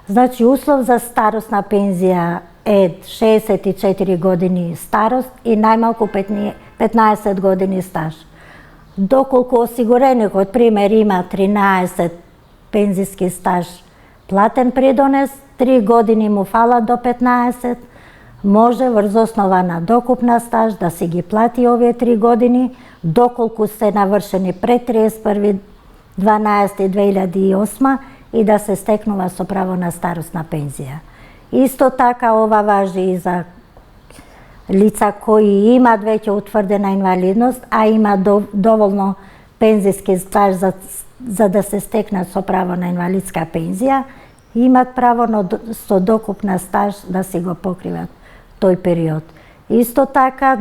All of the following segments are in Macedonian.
Значи, услов за старосна пензија е 64 години старост и најмалку 15 години стаж. Доколку осигуреникот, пример, има 13 пензиски стаж платен придонес, 3 години му фала до 15, може врз основа на докупна стаж да си ги плати овие 3 години, доколку се навршени пред 31.12.2008 и да се стекнува со право на старосна пензија. Исто така ова важи и за лица кои имаат веќе утврдена инвалидност, а има доволно пензиски стаж за да се стекнат со право на инвалидска пензија, имаат право со докупна стаж да си го покриват тој период. Исто така,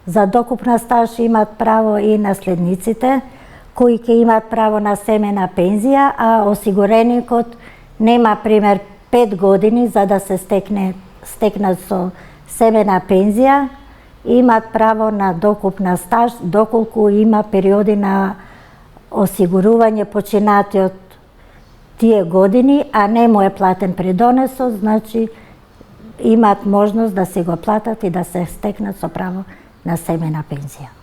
за докупна стаж имаат право и наследниците, кои ќе имаат право на семена пензија, а осигуреникот нема, пример, 5 години за да се стекнат со семена пензија, имаат право на докупна стаж доколку има периоди на осигурување починати од тие години, а не му е платен придонесот, значи имаат можност да си го платат и да се стекнат со право на семена пензија.